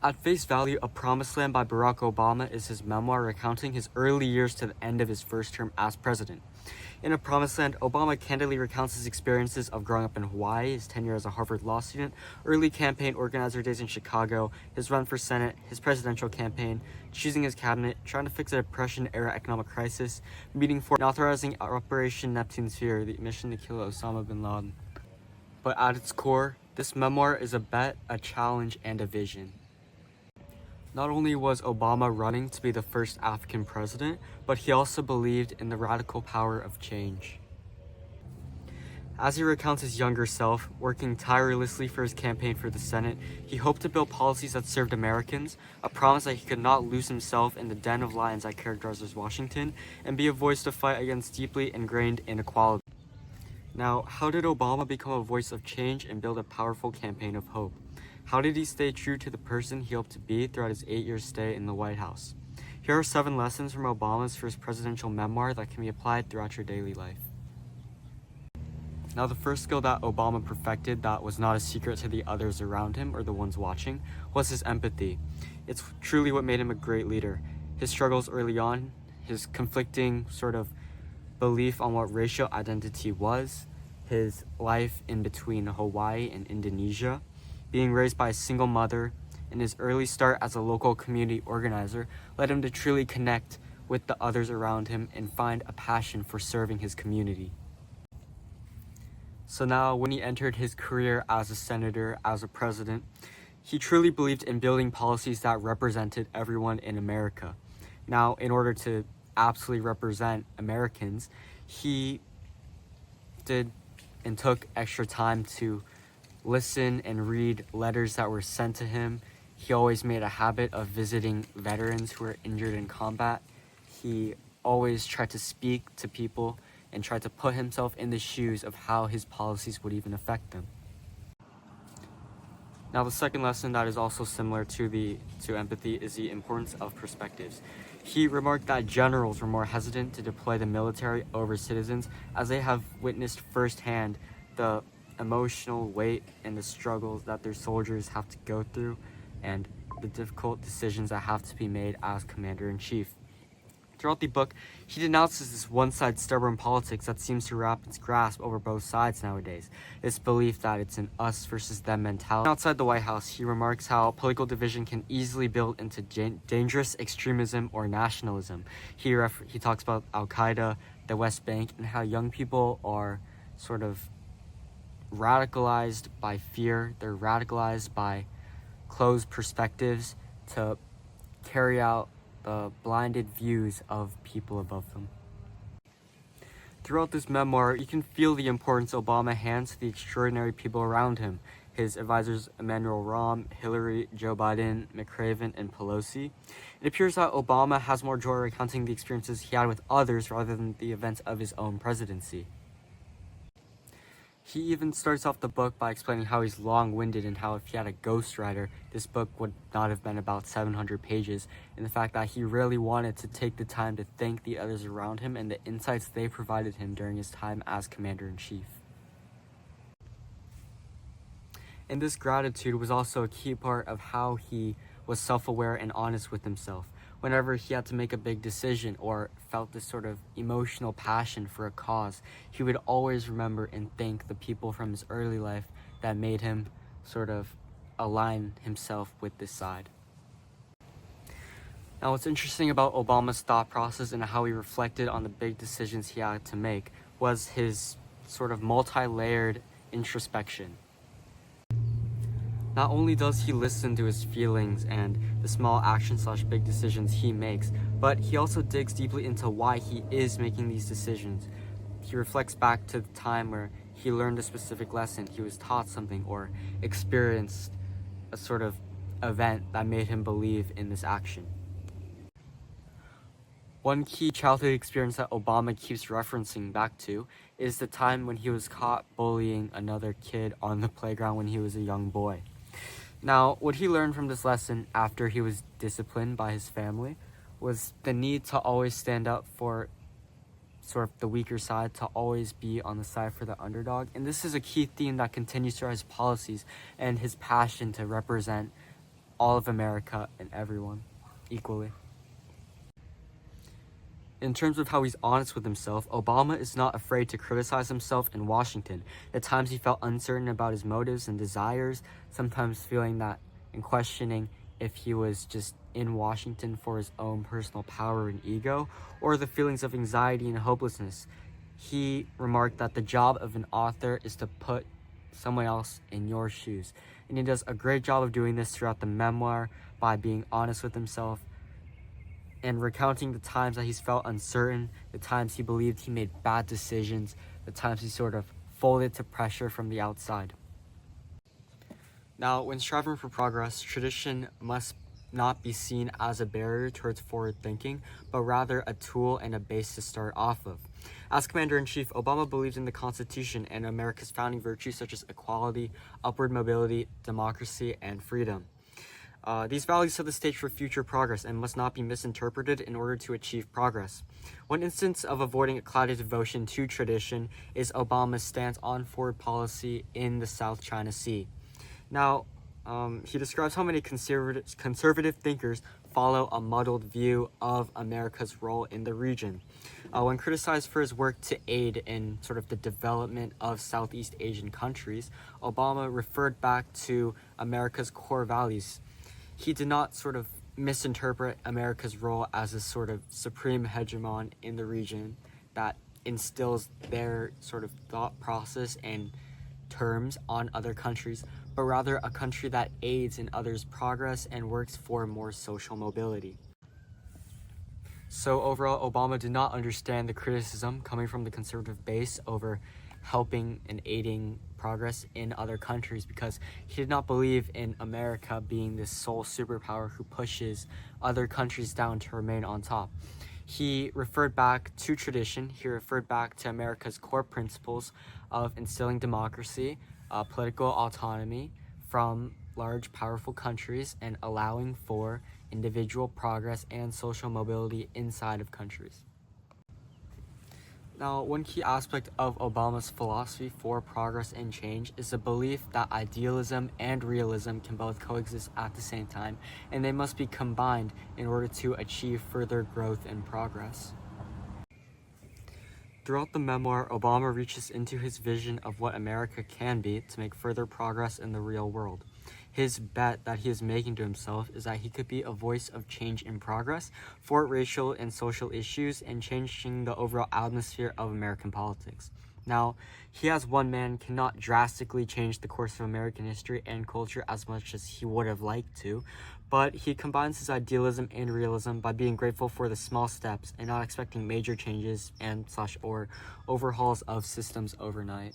At face value, A Promised Land by Barack Obama is his memoir recounting his early years to the end of his first term as president. In A Promised Land, Obama candidly recounts his experiences of growing up in Hawaii, his tenure as a Harvard law student, early campaign organizer days in Chicago, his run for Senate, his presidential campaign, choosing his cabinet, trying to fix a Depression-era economic crisis, meeting for and authorizing Operation Neptune Sphere, the mission to kill Osama bin Laden. But at its core, this memoir is a bet, a challenge, and a vision. Not only was Obama running to be the first African president, but he also believed in the radical power of change. As he recounts his younger self, working tirelessly for his campaign for the Senate, he hoped to build policies that served Americans, a promise that he could not lose himself in the den of lions that characterizes Washington, and be a voice to fight against deeply ingrained inequality. Now, how did Obama become a voice of change and build a powerful campaign of hope? How did he stay true to the person he hoped to be throughout his 8-year stay in the White House? Here are 7 lessons from Obama's first presidential memoir that can be applied throughout your daily life. Now, the first skill that Obama perfected that was not a secret to the others around him or the ones watching was his empathy. It's truly what made him a great leader. His struggles early on, his conflicting sort of belief on what racial identity was, his life in between Hawaii and Indonesia, being raised by a single mother, and his early start as a local community organizer led him to truly connect with the others around him and find a passion for serving his community. So now, when he entered his career as a senator, as a president, he truly believed in building policies that represented everyone in America. Now, in order to absolutely represent Americans, he did and took extra time to listen and read letters that were sent to him. He always made a habit of visiting veterans who were injured in combat. He always tried to speak to people and tried to put himself in the shoes of how his policies would even affect them. Now, the second lesson that is also similar to empathy is the importance of perspectives. He remarked that generals were more hesitant to deploy the military over citizens as they have witnessed firsthand the emotional weight and the struggles that their soldiers have to go through and the difficult decisions that have to be made as commander-in-chief. Throughout the book, he denounces this one-side stubborn politics that seems to wrap its grasp over both sides nowadays, this belief that it's an us versus them mentality. Outside the White House, he remarks how political division can easily build into dangerous extremism or nationalism. He talks about Al-Qaeda, the West Bank, and how young people are sort of radicalized by fear. They're radicalized by closed perspectives to carry out the blinded views of people above them. Throughout this memoir, you can feel the importance Obama hands to the extraordinary people around him, his advisors Emanuel Rahm, Hillary, Joe Biden, McCraven, and Pelosi. It appears that Obama has more joy recounting the experiences he had with others rather than the events of his own presidency. He even starts off the book by explaining how he's long-winded and how if he had a ghostwriter, this book would not have been about 700 pages, and the fact that he really wanted to take the time to thank the others around him and the insights they provided him during his time as Commander-in-Chief. And this gratitude was also a key part of how he was self-aware and honest with himself. Whenever he had to make a big decision or felt this sort of emotional passion for a cause, he would always remember and thank the people from his early life that made him sort of align himself with this side. Now, what's interesting about Obama's thought process and how he reflected on the big decisions he had to make was his sort of multi-layered introspection. Not only does he listen to his feelings and the small action/big decisions he makes, but he also digs deeply into why he is making these decisions. He reflects back to the time where he learned a specific lesson, he was taught something, or experienced a sort of event that made him believe in this action. One key childhood experience that Obama keeps referencing back to is the time when he was caught bullying another kid on the playground when he was a young boy. Now, what he learned from this lesson after he was disciplined by his family was the need to always stand up for sort of the weaker side, to always be on the side for the underdog. And this is a key theme that continues throughout his policies and his passion to represent all of America and everyone equally. In terms of how he's honest with himself, Obama is not afraid to criticize himself in Washington. At times he felt uncertain about his motives and desires, sometimes feeling that and questioning if he was just in Washington for his own personal power and ego, or the feelings of anxiety and hopelessness. He remarked that the job of an author is to put someone else in your shoes. And he does a great job of doing this throughout the memoir by being honest with himself and recounting the times that he's felt uncertain, the times he believed he made bad decisions, the times he sort of folded to pressure from the outside. Now, when striving for progress, tradition must not be seen as a barrier towards forward thinking, but rather a tool and a base to start off of. As Commander-in-Chief, Obama believed in the Constitution and America's founding virtues such as equality, upward mobility, democracy, and freedom. These values set the stage for future progress and must not be misinterpreted in order to achieve progress. One instance of avoiding a clouded devotion to tradition is Obama's stance on foreign policy in the South China Sea. Now, he describes how many conservative thinkers follow a muddled view of America's role in the region. When criticized for his work to aid in sort of the development of Southeast Asian countries, Obama referred back to America's core values. He did not sort of misinterpret America's role as a sort of supreme hegemon in the region that instills their sort of thought process and terms on other countries, but rather a country that aids in others' progress and works for more social mobility. So overall, Obama did not understand the criticism coming from the conservative base over helping and aiding progress in other countries because he did not believe in America being this sole superpower who pushes other countries down to remain on top. He referred back to tradition. He referred back to America's core principles of instilling democracy, political autonomy from large, powerful countries, and allowing for individual progress and social mobility inside of countries. Now, one key aspect of Obama's philosophy for progress and change is the belief that idealism and realism can both coexist at the same time, and they must be combined in order to achieve further growth and progress. Throughout the memoir, Obama reaches into his vision of what America can be to make further progress in the real world. His bet that he is making to himself is that he could be a voice of change in progress for racial and social issues and changing the overall atmosphere of American politics. Now, he as one man cannot drastically change the course of American history and culture as much as he would have liked to, but he combines his idealism and realism by being grateful for the small steps and not expecting major changes and/or overhauls of systems overnight.